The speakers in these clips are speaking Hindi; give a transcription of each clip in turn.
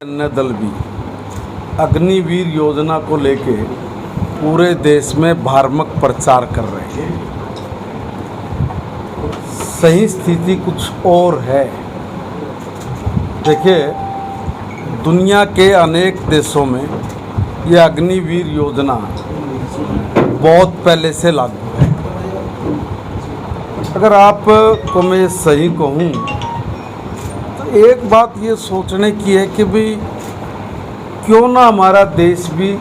अन्य दल भी अग्निवीर योजना को लेके पूरे देश में भ्रामक प्रचार कर रहे हैं। सही स्थिति कुछ और है। देखिए, दुनिया के अनेक देशों में यह अग्निवीर योजना बहुत पहले से लागू है। अगर आपको मैं सही कहूँ तो एक बात ये सोचने की है कि भाई क्यों ना हमारा देश भी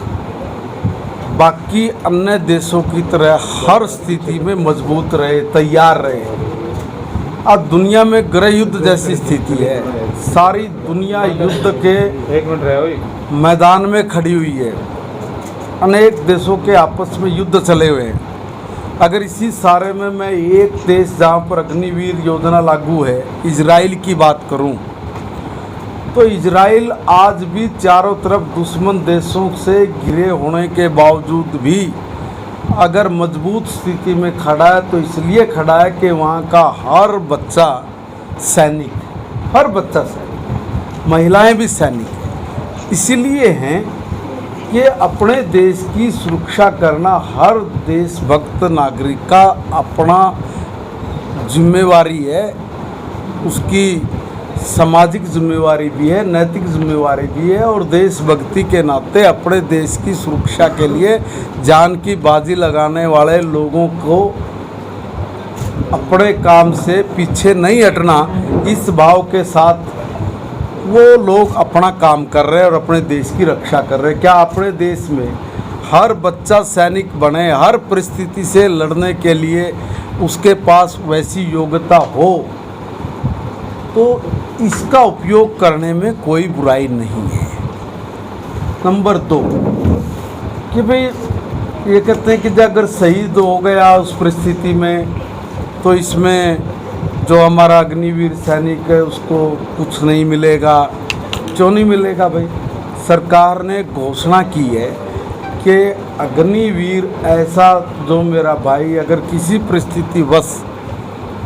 बाकी अन्य देशों की तरह हर स्थिति में मजबूत रहे, तैयार रहे। आज दुनिया में गृह युद्ध जैसी स्थिति है। सारी दुनिया युद्ध के मैदान में खड़ी हुई है। अनेक देशों के आपस में युद्ध चले हुए हैं। अगर इसी सारे में मैं एक देश जहाँ पर अग्निवीर योजना लागू है, इजराइल की बात करूँ तो इजराइल आज भी चारों तरफ दुश्मन देशों से घिरे होने के बावजूद भी अगर मजबूत स्थिति में खड़ा है तो इसलिए खड़ा है कि वहाँ का हर बच्चा सैनिक, हर बच्चा सैनिक, महिलाएं भी सैनिक हैं। इसीलिए हैं कि अपने देश की सुरक्षा करना हर देशभक्त नागरिक का अपना जिम्मेवारी है। उसकी सामाजिक जिम्मेवारी भी है, नैतिक जिम्मेवारी भी है और देशभक्ति के नाते अपने देश की सुरक्षा के लिए जान की बाजी लगाने वाले लोगों को अपने काम से पीछे नहीं हटना, इस भाव के साथ वो लोग अपना काम कर रहे हैं और अपने देश की रक्षा कर रहे हैं। क्या अपने देश में हर बच्चा सैनिक बने, हर परिस्थिति से लड़ने के लिए उसके पास वैसी योग्यता हो तो इसका उपयोग करने में कोई बुराई नहीं है। नंबर 2 कि भाई ये कहते हैं कि अगर शहीद हो गया उस परिस्थिति में तो इसमें जो हमारा अग्निवीर सैनिक है उसको कुछ नहीं मिलेगा। क्यों नहीं मिलेगा भाई? सरकार ने घोषणा की है कि अग्निवीर ऐसा जो मेरा भाई अगर किसी परिस्थितिवश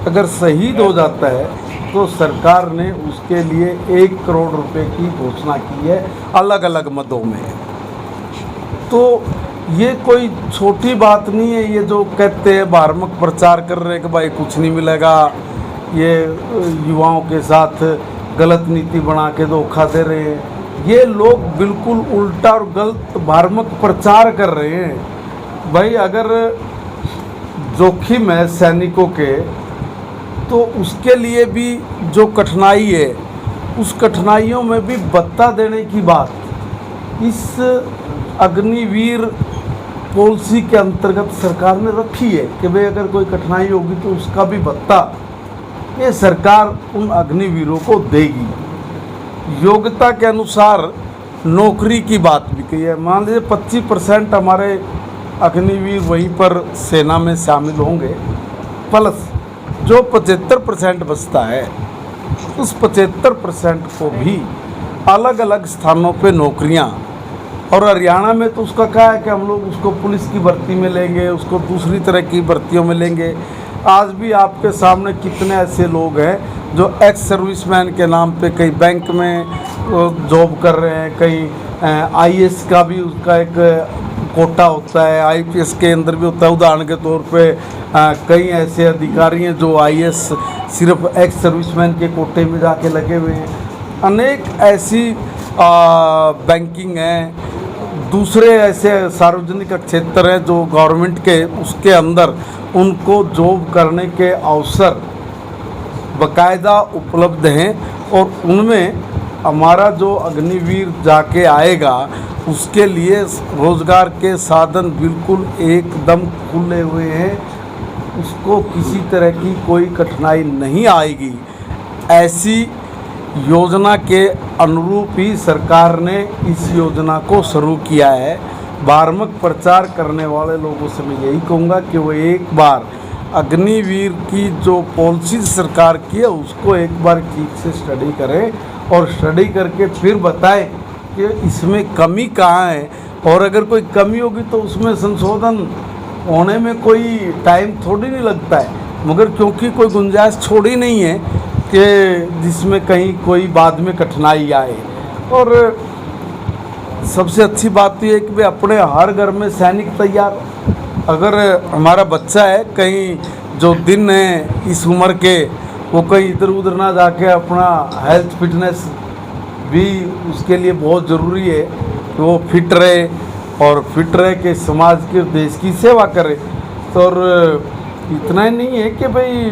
अगर शहीद हो जाता है तो सरकार ने उसके लिए 1 करोड़ रुपए की घोषणा की है अलग अलग मदों में। तो ये कोई छोटी बात नहीं है। ये जो कहते हैं भ्रामक प्रचार कर रहे हैं कि भाई कुछ नहीं मिलेगा, ये युवाओं के साथ गलत नीति बना के धोखा दे रहे हैं, ये लोग बिल्कुल उल्टा और गलत भ्रामक प्रचार कर रहे हैं। भाई अगर जोखिम है सैनिकों के तो उसके लिए भी जो कठिनाई है उस कठिनाइयों में भी भत्ता देने की बात इस अग्निवीर पॉलिसी के अंतर्गत सरकार ने रखी है कि भाई अगर कोई कठिनाई होगी तो उसका भी भत्ता ये सरकार उन अग्निवीरों को देगी। योग्यता के अनुसार नौकरी की बात भी कही है। मान लीजिए 25% हमारे अग्निवीर वहीं पर सेना में शामिल होंगे, प्लस जो 75% बचता है उस 75% को भी अलग अलग स्थानों पे नौकरियां, और हरियाणा में तो उसका क्या है कि हम लोग उसको पुलिस की भर्ती में लेंगे, उसको दूसरी तरह की भर्तियों में लेंगे। आज भी आपके सामने कितने ऐसे लोग हैं जो एक्स सर्विसमैन के नाम पे कई बैंक में जॉब कर रहे हैं, कई आईएएस का भी उसका एक कोटा होता है, आईपीएस के अंदर भी होता है। उदाहरण के तौर पे कई ऐसे अधिकारी हैं जो आईएएस सिर्फ एक्स सर्विसमैन के कोटे में जाके लगे हुए हैं। अनेक ऐसी बैंकिंग हैं, दूसरे ऐसे सार्वजनिक क्षेत्र हैं जो गवर्नमेंट के उसके अंदर उनको जॉब करने के अवसर बाकायदा उपलब्ध हैं और उनमें हमारा जो अग्निवीर जाके आएगा उसके लिए रोज़गार के साधन बिल्कुल एकदम खुले हुए हैं। उसको किसी तरह की कोई कठिनाई नहीं आएगी। ऐसी योजना के अनुरूप ही सरकार ने इस योजना को शुरू किया है। भ्रामक प्रचार करने वाले लोगों से मैं यही कहूँगा कि वो एक बार अग्निवीर की जो पॉलिसी सरकार की है उसको एक बार ठीक से स्टडी करें और स्टडी करके फिर बताएं कि इसमें कमी कहाँ है, और अगर कोई कमी होगी तो उसमें संशोधन होने में कोई टाइम थोड़ी नहीं लगता है, मगर क्योंकि कोई गुंजाइश छोड़ी नहीं है कि जिसमें कहीं कोई बाद में कठिनाई आए। और सबसे अच्छी बात तो ये है कि भाई अपने हर घर में सैनिक तैयार। अगर हमारा बच्चा है कहीं, जो दिन है इस उम्र के, वो कहीं इधर उधर ना जाके अपना हेल्थ फिटनेस भी उसके लिए बहुत ज़रूरी है कि वो फिट रहे और फिट रह के समाज के देश की सेवा करे। तो और इतना ही नहीं है कि भाई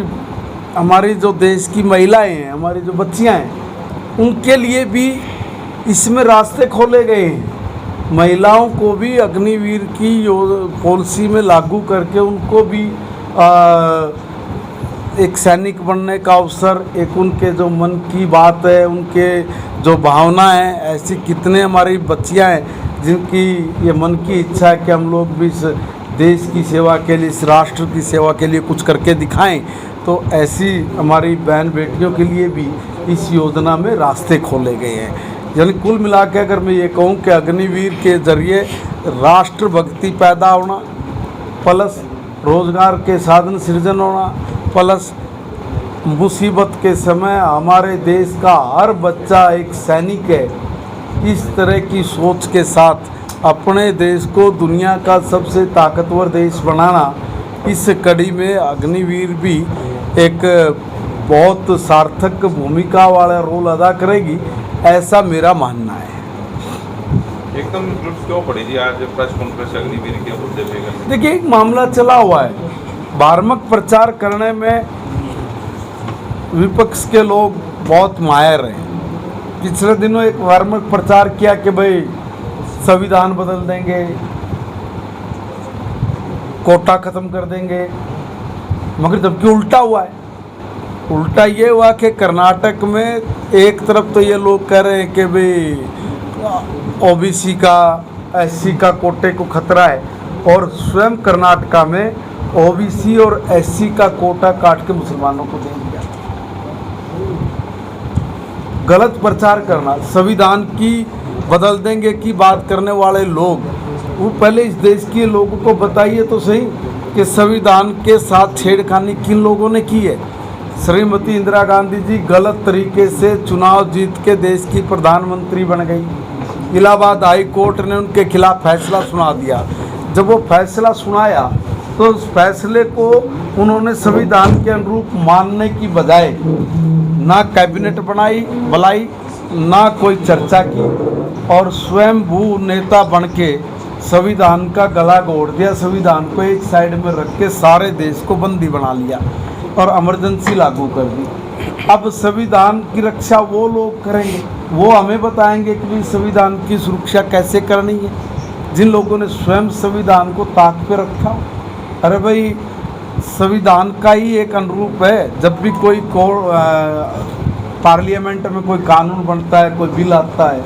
हमारी जो देश की महिलाएं हैं, हमारी जो बच्चियां हैं, उनके लिए भी इसमें रास्ते खोले गए हैं। महिलाओं को भी अग्निवीर की पॉलिसी में लागू करके उनको भी एक सैनिक बनने का अवसर, एक उनके जो मन की बात है, उनके जो भावना है, ऐसी कितने हमारी बच्चियां हैं जिनकी ये मन की इच्छा है कि हम लोग भी इस देश की सेवा के लिए, इस राष्ट्र की सेवा के लिए कुछ करके दिखाएं। तो ऐसी हमारी बहन बेटियों के लिए भी इस योजना में रास्ते खोले गए हैं। यानी कुल मिला के अगर मैं ये कहूँ कि अग्निवीर के ज़रिए राष्ट्रभक्ति पैदा होना, प्लस रोज़गार के साधन सृजन होना, प्लस मुसीबत के समय हमारे देश का हर बच्चा एक सैनिक है। इस तरह की सोच के साथ अपने देश को दुनिया का सबसे ताकतवर देश बनाना, इस कड़ी में अग्निवीर भी एक बहुत सार्थक भूमिका वाला रोल अदा करेगी, ऐसा मेरा मानना है। एकदम जरूरत क्यों पड़ी जी आज प्रेस कॉन्फ्रेंस अग्निवीर के मुद्दे पे? देखिए, एक मामला चला हुआ है, भ्रामक प्रचार करने में विपक्ष के लोग बहुत माहिर हैं। पिछले दिनों एक भ्रामक प्रचार किया कि भाई संविधान बदल देंगे, कोटा खत्म कर देंगे, मगर जबकि उल्टा हुआ है। उल्टा ये हुआ कि कर्नाटक में एक तरफ तो ये लोग कह रहे हैं कि भाई ओबीसी का, एससी का कोटे को खतरा है, और स्वयं कर्नाटका में ओबीसी और एससी का कोटा काट के मुसलमानों को दे दिया। गलत प्रचार करना, संविधान की बदल देंगे की बात करने वाले लोग, वो पहले इस देश के लोगों को बताइए तो सही कि संविधान के साथ छेड़खानी किन लोगों ने की है। श्रीमती इंदिरा गांधी जी गलत तरीके से चुनाव जीत के देश की प्रधानमंत्री बन गई। इलाहाबाद हाई कोर्ट ने उनके खिलाफ फैसला सुना दिया। जब वो फैसला सुनाया तो उस फैसले को उन्होंने संविधान के अनुरूप मानने की बजाय ना कैबिनेट बुलाई, ना कोई चर्चा की, और स्वयं भू नेता बन के संविधान का गला घोट दिया। संविधान को एक साइड में रख के सारे देश को बंदी बना लिया और इमरजेंसी लागू कर दी। अब संविधान की रक्षा वो लोग करेंगे, वो हमें बताएंगे कि भाई संविधान की सुरक्षा कैसे करनी है, जिन लोगों ने स्वयं संविधान को ताक पे रखा। अरे भाई, संविधान का ही एक अनुरूप है। जब भी कोई पार्लियामेंट में कोई कानून बनता है, कोई बिल आता है,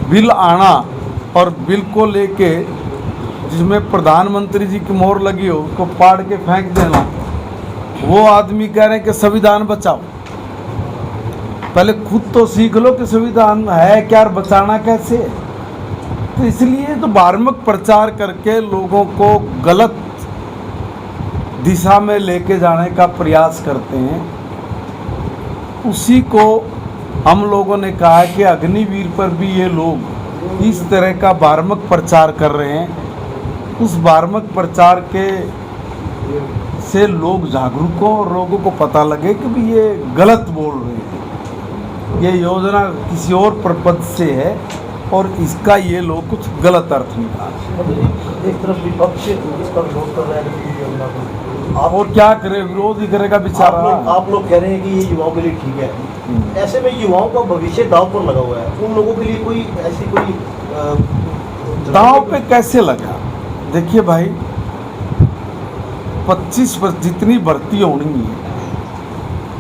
बिल आना और बिल को लेके जिसमें प्रधानमंत्री जी की मोहर लगी हो, उसको फाड़ के फेंक देना, वो आदमी कह रहे हैं कि संविधान बचाओ। पहले खुद तो सीख लो कि संविधान है क्या और बचाना कैसे है। तो इसलिए तो भ्रामक प्रचार करके लोगों को गलत दिशा में लेके जाने का प्रयास करते हैं। उसी को हम लोगों ने कहा है कि अग्निवीर पर भी ये लोग इस तरह का भ्रामक प्रचार कर रहे हैं। उस भ्रामक प्रचार के से लोग जागरूक हो और लोगों को पता लगे कि भी ये गलत बोल रहे हैं, ये योजना किसी और पर्पज से है और इसका ये लोग कुछ गलत अर्थ निकाल। एक तरफ विपक्ष इस पर विरोध कर रहा है, आप और क्या करे, विरोध ही करेगा बेचारा। आप लोग कह रहे हैं कि ये युवाओं के लिए ठीक है। ऐसे में युवाओं का भविष्य दांव पर लगा हुआ है, उन लोगों के लिए कोई ऐसी कोई दांव पे कैसे लगा? देखिए भाई, 25% जितनी भर्ती होनी है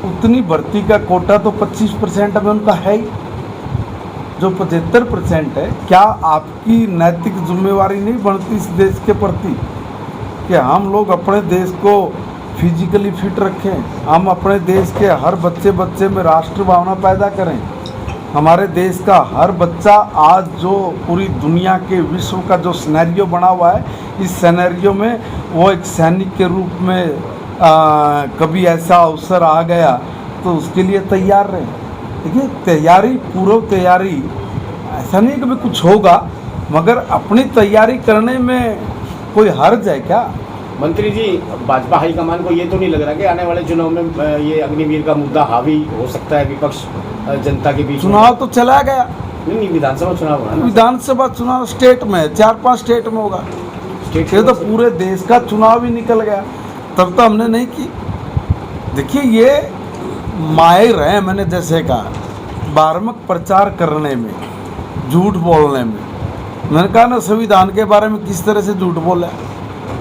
उतनी भर्ती का कोटा तो 25% में उनका है ही। जो 75% है, क्या आपकी नैतिक जिम्मेवारी नहीं बनती इस देश के प्रति कि हम लोग अपने देश को फिजिकली फिट रखें, हम अपने देश के हर बच्चे में राष्ट्र भावना पैदा करें। हमारे देश का हर बच्चा आज जो पूरी दुनिया के विश्व का जो सिनेरियो बना हुआ है, इस सिनेरियो में वो एक सैनिक के रूप में कभी ऐसा अवसर आ गया तो उसके लिए तैयार रहें। देखिए, तैयारी, पूर्व तैयारी ऐसा नहीं कि भी कुछ होगा, मगर अपनी तैयारी करने में कोई हर्ज है क्या? मंत्री जी, भाजपा हाईकमान को ये तो नहीं लग रहा कि आने वाले चुनाव में ये अग्निवीर का मुद्दा हावी हो सकता है विपक्ष जनता के बीच? चुनाव तो चला गया, नहीं, विधानसभा चुनाव होना ना। विधानसभा चुनाव स्टेट में 4-5 स्टेट में होगा, स्टेट ये तो पूरे देश का चुनाव ही निकल गया, तब तो हमने नहीं की। देखिए ये माहिर हैं, मैंने जैसे कहा, बार्मक प्रचार करने में, झूठ बोलने में। मैंने कहा ना संविधान के बारे में किस तरह से झूठ बोला।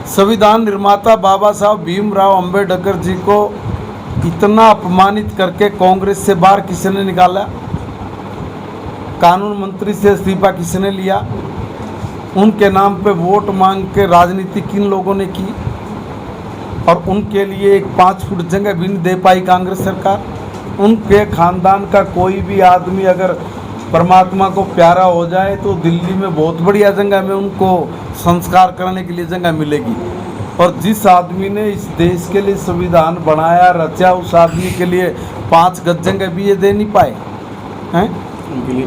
संविधान निर्माता बाबा साहब भीमराव अंबेडकर जी को इतना अपमानित करके कांग्रेस से बाहर किसने निकाला? कानून मंत्री से इस्तीफा किसने लिया? उनके नाम पे वोट मांग के राजनीति किन लोगों ने की? और उनके लिए एक 5 फुट जगह भी नहीं दे पाई कांग्रेस सरकार। उनके खानदान का कोई भी आदमी अगर परमात्मा को प्यारा हो जाए तो दिल्ली में बहुत बढ़िया जगह में उनको संस्कार करने के लिए जगह मिलेगी। और जिस आदमी ने इस देश के लिए संविधान बनाया, रचा, उस आदमी के लिए 5 गज जगह भी ये दे नहीं पाए हैं।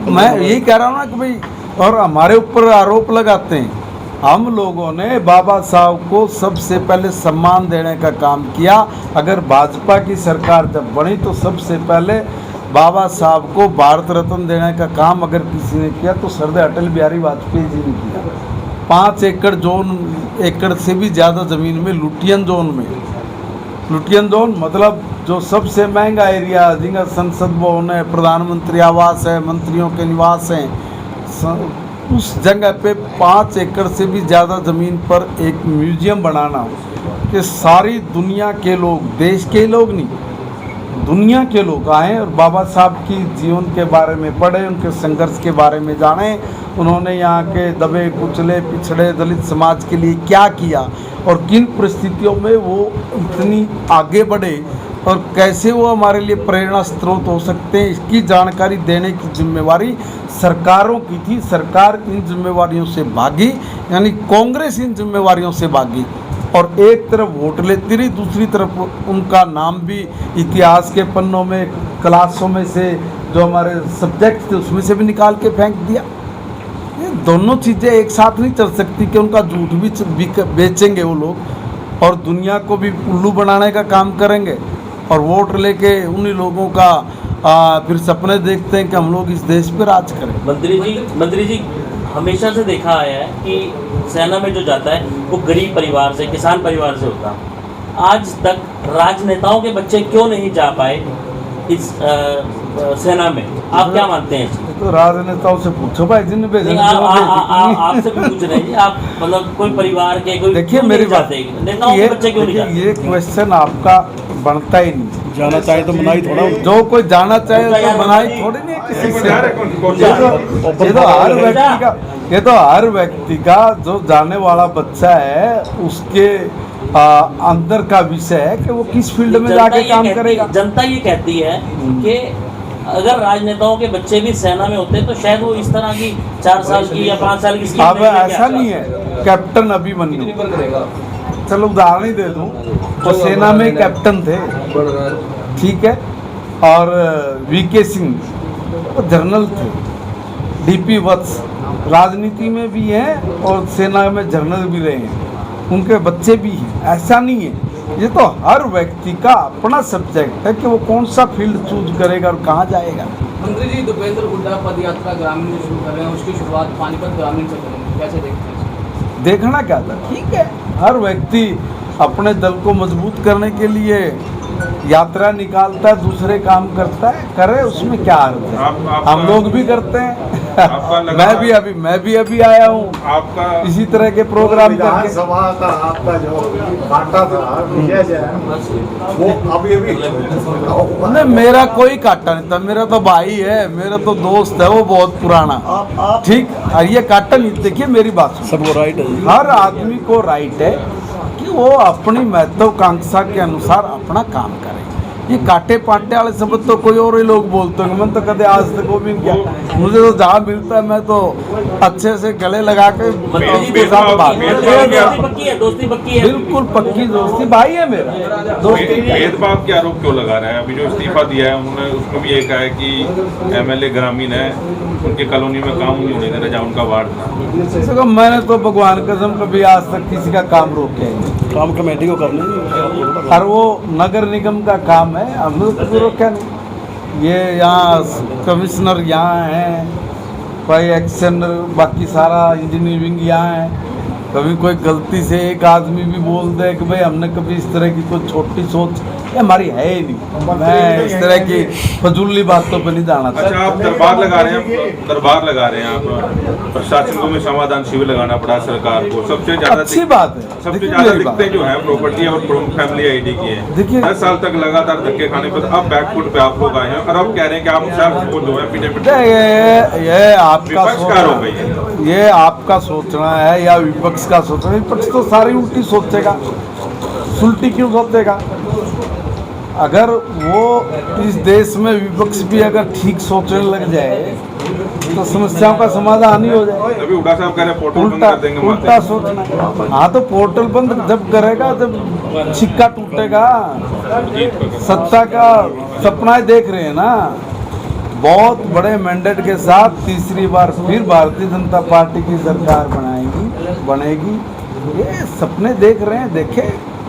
मैं यही कह रहा हूँ ना कि भाई, और हमारे ऊपर आरोप लगाते हैं। हम लोगों ने बाबा साहब को सबसे पहले सम्मान देने का काम किया। अगर भाजपा की सरकार जब बनी तो सबसे पहले बाबा साहब को भारत रत्न देने का काम अगर किसी ने किया तो सरदार अटल बिहारी वाजपेयी जी ने किया। 5 एकड़ से भी ज़्यादा ज़मीन में लुटियन जोन मतलब जो सबसे महंगा एरिया, जिनका संसद भवन है, प्रधानमंत्री आवास है, मंत्रियों के निवास हैं, उस जगह पे 5 एकड़ से भी ज़्यादा ज़मीन पर एक म्यूजियम बनाना कि सारी दुनिया के लोग, देश के लोग नहीं, दुनिया के लोग आए और बाबा साहब की जीवन के बारे में पढ़े, उनके संघर्ष के बारे में जाने, उन्होंने यहाँ के दबे कुचले पिछड़े दलित समाज के लिए क्या किया और किन परिस्थितियों में वो इतनी आगे बढ़े और कैसे वो हमारे लिए प्रेरणा स्रोत हो सकते हैं, इसकी जानकारी देने की जिम्मेवारी सरकारों की थी। सरकार इन जिम्मेवारियों से भागी, यानी कांग्रेस इन जिम्मेवारियों से भागी और एक तरफ वोट लेती रही, दूसरी तरफ उनका नाम भी इतिहास के पन्नों में, क्लासों में से जो हमारे सब्जेक्ट थे उसमें से भी निकाल के फेंक दिया। ये दोनों चीज़ें एक साथ नहीं चल सकती कि उनका झूठ भी बेचेंगे वो लोग और दुनिया को भी उल्लू बनाने का काम करेंगे और वोट लेके उन्हीं लोगों का फिर सपने देखते हैं कि हम लोग इस देश पर राज करें। मंत्री जी हमेशा से देखा आया है कि सेना में जो जाता है वो गरीब परिवार से, किसान परिवार से होता है। आज तक राजनेताओं के बच्चे क्यों नहीं जा पाए इस सेना में? आप क्या मानते हैं? तो राजनेताओं से पूछो भाई, जिन आपसे भी पूछ रहे हैं आप, मतलब कोई परिवार के कोई, देखिए मेरी बात, नेताओं के बच्चे क्यों नहीं जाते? ये क्वेश्चन आपका बनता ही नहीं। जाना चाहे तो मनाही थोड़ा, जो कोई जाना चाहे तो मनाही थोड़ी नहीं है किसी से। ये तो हर व्यक्ति का जो जाने वाला बच्चा है उसके अंदर का विषय है कि वो किस फील्ड में जाके काम करेगा। जनता ये कहती है कि अगर राजनेताओं के बच्चे भी सेना में होते तो शायद वो इस तरह की 4 साल की या 5 साल की स्कीम अब ऐसा नहीं है। कैप्टन अभिमन्यु, चलो उदाहरण ही दे दूं, तो सेना में कैप्टन थे, ठीक है, और वीके सिंह वो जनरल थे, डीपी वत्स राजनीति में भी हैं और सेना में जनरल भी रहे हैं, उनके बच्चे भी हैं। ऐसा नहीं है, ये तो हर व्यक्ति का अपना सब्जेक्ट है कि वो कौन सा फील्ड चूज करेगा और कहाँ जाएगा। मंत्री जी, भूपेंद्र हुड्डा पद यात्रा ग्रामीण शुरू कर रहे हैं, उसकी शुरुआत पानीपत ग्रामीण से करेंगे, कैसे देखते हैं? देखना क्या था, ठीक है, हर व्यक्ति अपने दल को मजबूत करने के लिए यात्रा निकालता है, दूसरे काम करता है, करे, उसमें क्या अर्थ है। हम लोग भी करते हैं। मैं भी अभी आया हूँ आपका इसी तरह के प्रोग्राम करके। सभा का आपका जो काटा था वो अभी नहीं, मेरा कोई काटा नहीं था, मेरा तो भाई है, मेरा तो दोस्त है, वो बहुत पुराना, ठीक। ये काटा नहीं, देखिए मेरी बात सबको राइट है, हर आदमी को राइट है कि वो अपनी महत्वाकांक्षा के अनुसार अपना काम करे। ये काटे पाटे वाले शब्द तो कोई और ही लोग बोलते होंगे, मैंने तो कभी आज तक वो भी नहीं किया। मुझे तो जहाँ मिलता है मैं तो अच्छे से गले लगा के उसके साथ बात दोस्ती पक्की है, दोस्ती पक्की है। बिल्कुल पक्की दोस्ती, भाई है मेरा दोस्ती। भेदभाव के आरोप क्यों लगा रहे हैं? अभी जो इस्तीफा दिया है उन्होंने, उसमें भी ये कहा है कि एमएलए ग्रामीण है, उनके कॉलोनी में काम नहीं होने देना, जहाँ उनका वार्ड था। देखो मैंने तो भगवान कसम कभी आज तक किसी का काम रोके नहीं। काम कमेटी को करने और वो नगर निगम का काम है, हम लोग तो रोका नहीं। ये यहाँ कमिश्नर यहाँ हैं, कोई एक्शन, बाकी सारा इंजीनियरिंग यहाँ है। कभी कोई गलती से एक आदमी भी बोल दे कि भाई हमने कभी इस तरह की कोई छोटी सोच, ये हमारी है ही नहीं। मैं इस तरह की फजूली बातों पे नहीं जाना चाहता। अच्छा, आप दरबार लगा रहे हैं, दरबार लगा रहे हैं आप, प्रशासन को में समाधान शिविर लगाना पड़ा सरकार को। सबसे ज्यादा अच्छी बात है, सबसे देखिए ज्यादा मेरी बात। दिक्कतें जो है प्रॉपर्टी और फैमिली आईडी की है। देखिए 10 साल तक लगातार धक्के खाने पर अब बैकफुट पे आप लोग आए हैं और अब कह रहे हैं कि आप सिर्फ वो जो है ये आपका विपक्ष का आरोप है ये। ये आपका सोचना है या विपक्ष का सोचना? विपक्ष तो सारी उल्टी सोचेगा, उल्टी क्यों सोचेगा? अगर वो इस देश में विपक्ष भी अगर ठीक सोचने लग जाए तो समस्याओं का समाधान ही हो जाए। अभी उड़ा साहब कह रहे हैं पोर्टल बंद उल्टा कर देंगे उल्टा सोचना। हाँ तो पोर्टल बंद जब करेगा जब छिक्का टूटेगा। सत्ता का सपना देख रहे हैं ना, बहुत बड़े मैंडेट के साथ तीसरी बार फिर भारतीय जनता पार्टी की सरकार बनेगी। ये सपने देख रहे हैं, देखे।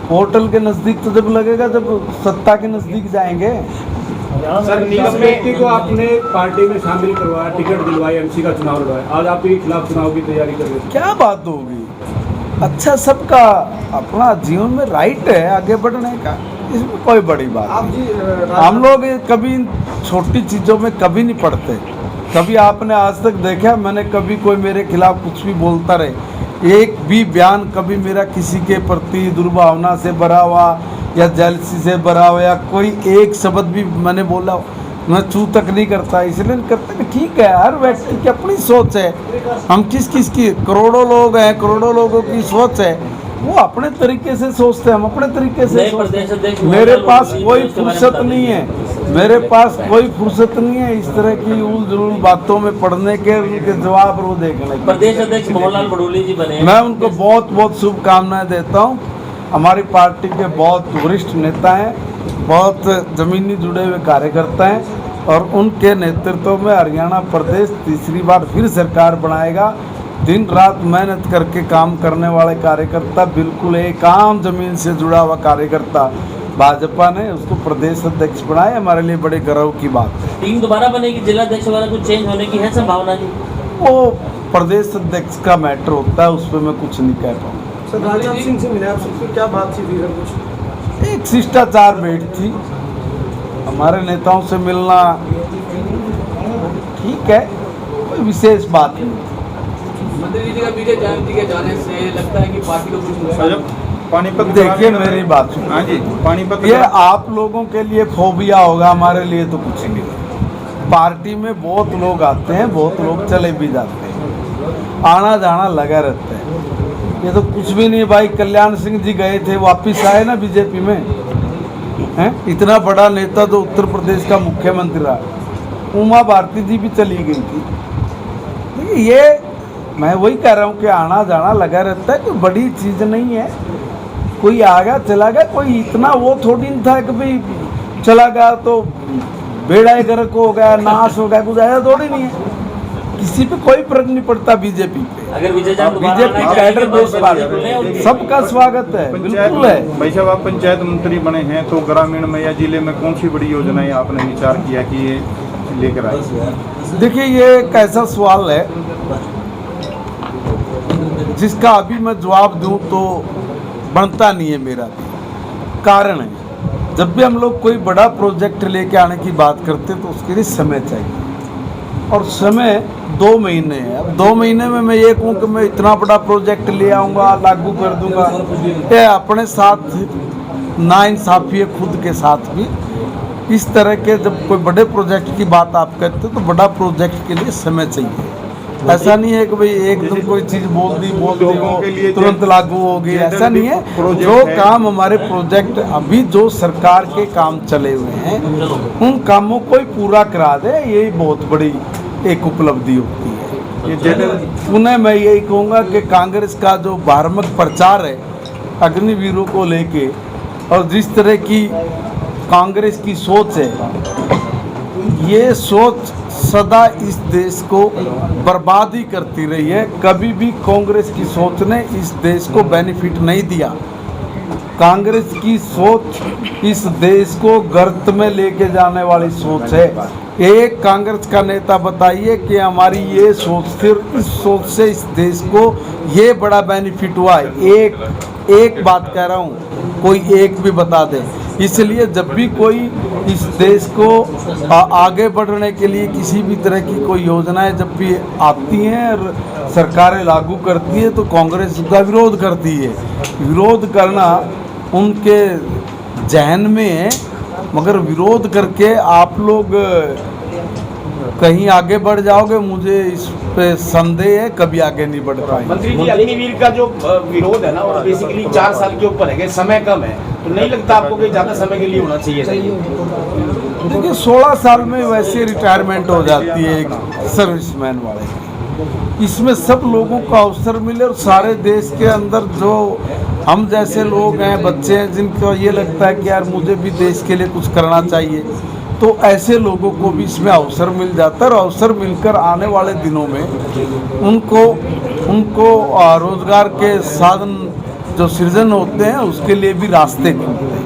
पोर्टल के नजदीक तो जब लगेगा जब सत्ता के नजदीक जाएंगे। सर, निगम व्यक्ति को आपने पार्टी में शामिल करवाया, टिकट दिलवाई, एमसी का चुनाव लड़वाया, आज आपके खिलाफ चुनाव की तैयारी कर रहे हैं। क्या बात होगी? अच्छा, सबका अपना जीवन में राइट है आगे बढ़ने का, इसमें कोई बड़ी बात नहीं। हम लोग कभी इन छोटी चीज़ों में कभी नहीं पड़ते। कभी आपने आज तक देखा मैंने कभी कोई मेरे खिलाफ कुछ भी बोलता रहे, एक भी बयान कभी मेरा किसी के प्रति दुर्भावना से भरा हुआ या जेलसी से भरा हुआ या कोई एक शब्द भी मैंने बोला मैं चू तक नहीं करता। इसलिए नहीं करता कि ठीक है, हर व्यक्ति की अपनी सोच है। हम किस की करोड़ों लोग हैं, करोड़ों लोगों की सोच है, वो अपने तरीके से सोचते हैं, हम अपने तरीके से सोचते हैं। मेरे पास कोई फुर्सत नहीं है, मेरे पास कोई फुर्सत नहीं है इस तरह की उल जुलूल बातों में पढ़ने के, उनके जवाब वो देखने के। प्रदेश अध्यक्ष मोहनलाल बड़ोली जी बने, मैं उनको बहुत बहुत शुभकामनाएं देता हूँ। हमारी पार्टी के बहुत वरिष्ठ नेता हैं, बहुत जमीनी जुड़े हुए कार्यकर्ता हैं और उनके नेतृत्व में हरियाणा प्रदेश तीसरी बार फिर सरकार बनाएगा। दिन रात मेहनत करके काम करने वाले कार्यकर्ता, बिल्कुल एक आम जमीन से जुड़ा हुआ कार्यकर्ता भाजपा ने उसको प्रदेश अध्यक्ष बनाया, हमारे लिए बड़े गर्व की बात है। टीम दोबारा बनेगी, जिला अध्यक्ष वगैरह कुछ चेंज होने की है संभावना जी? वो प्रदेश अध्यक्ष का मैटर होता है, उस पर मैं कुछ नहीं कह पाऊँ। सर, राजनाथ सिंह से मिले आप सबसे, क्या बातचीत हुई है? कुछ एक शिष्टाचार भेंट थी, हमारे नेताओं से मिलना ठीक है, कोई विशेष बात नहीं। मंत्री जी का विजय जयंती के जाने से लगता है कि पार्टी को कुछ नुकसान? पानीपत देखिए मेरी बात सुनिए। हाँ जी, पानीपत ये आप लोगों के लिए फोबिया होगा, हमारे लिए तो कुछ नहीं। पार्टी में बहुत लोग आते हैं, बहुत लोग चले भी जाते हैं, आना जाना लगा रहता है। ये तो कुछ भी नहीं भाई। कल्याण सिंह जी गए थे, वापिस आए ना बीजेपी में, हैं? इतना बड़ा नेता जो उत्तर प्रदेश का मुख्यमंत्री रहा। उमा भारती जी भी चली गई थी। देखिए ये मैं वही कह रहा हूँ कि आना जाना लगा रहता है, कोई बड़ी चीज़ नहीं है। कोई आ गया चला गया, कोई इतना वो थोड़ी नहीं था कि भाई चला गया तो बेड़ा गर्क हो गया, नाश हो गया, कुछ ऐसा थोड़ी नहीं है। किसी पे कोई फर्क नहीं पड़ता बीजेपी पे। अगर विजय जान बीजेपी कैडर बेस सबका स्वागत है, बिल्कुल है। भाई साहब, आप पंचायत मंत्री बने हैं तो ग्रामीण में या जिले में कौन सी बड़ी योजनाएं आपने विचार किया कि ये लेकर आए? देखिए ये एक ऐसा सवाल है जिसका अभी मैं जवाब दूं तो बनता नहीं है मेरा। कारण है, जब भी हम लोग कोई बड़ा प्रोजेक्ट लेके आने की बात करते हैं तो उसके लिए समय चाहिए, और समय 2 महीने है। अब 2 महीने में मैं ये कहूँ कि मैं इतना बड़ा प्रोजेक्ट ले आऊँगा, लागू कर दूँगा, ये अपने साथ नाइंसाफ़ी है खुद के साथ भी। इस तरह के जब कोई बड़े प्रोजेक्ट की बात आप करते हो तो बड़ा प्रोजेक्ट के लिए समय चाहिए। ऐसा नहीं है कि भाई एकदम कोई चीज बोल दी लोगों के लिए तुरंत लागू होगी, ऐसा नहीं है। प्रोजेक्ट जो है। काम हमारे प्रोजेक्ट अभी जो सरकार के काम चले हुए हैं उन कामों को ही पूरा करा दे, यही बहुत बड़ी एक उपलब्धि होती है। ये जनरल पुनः मैं यही कहूँगा कि कांग्रेस का जो भ्रामक प्रचार है अग्निवीरों को लेके और जिस तरह की कांग्रेस की सोच है, ये सोच सदा इस देश को बर्बाद ही करती रही है। कभी भी कांग्रेस की सोच ने इस देश को बेनिफिट नहीं दिया। कांग्रेस की सोच इस देश को गर्त में लेके जाने वाली सोच है। एक कांग्रेस का नेता बताइए कि हमारी ये सोच, सिर्फ इस सोच से इस देश को ये बड़ा बेनिफिट हुआ है। एक बात कह रहा हूँ, कोई एक भी बता दे। इसलिए जब भी कोई इस देश को आगे बढ़ने के लिए किसी भी तरह की कोई योजनाएं जब भी आती हैं और सरकारें लागू करती है तो कांग्रेस उसका विरोध करती है। विरोध करना उनके जहन में है, मगर विरोध करके आप लोग कहीं आगे बढ़ जाओगे, मुझे इस पे संदेह है, कभी आगे नहीं बढ़ पाएंगे। मंत्री जी, अग्निवीर का जो विरोध है ना, वो बेसिकली 4 साल के ऊपर है, समय कम है, तो नहीं लगता आपको कि ज़्यादा समय के लिए होना चाहिए? देखिए 16 साल में वैसे रिटायरमेंट हो जाती है एक सर्विसमैन वाले की। इसमें सब लोगों को अवसर मिले और सारे देश के अंदर जो हम जैसे लोग हैं, बच्चे हैं, जिनको ये लगता है कि यार मुझे भी देश के लिए कुछ करना चाहिए, तो ऐसे लोगों को भी इसमें अवसर मिल जाता है और अवसर मिलकर आने वाले दिनों में उनको रोजगार के साधन जो सृजन होते हैं उसके लिए भी रास्ते मिलते हैं।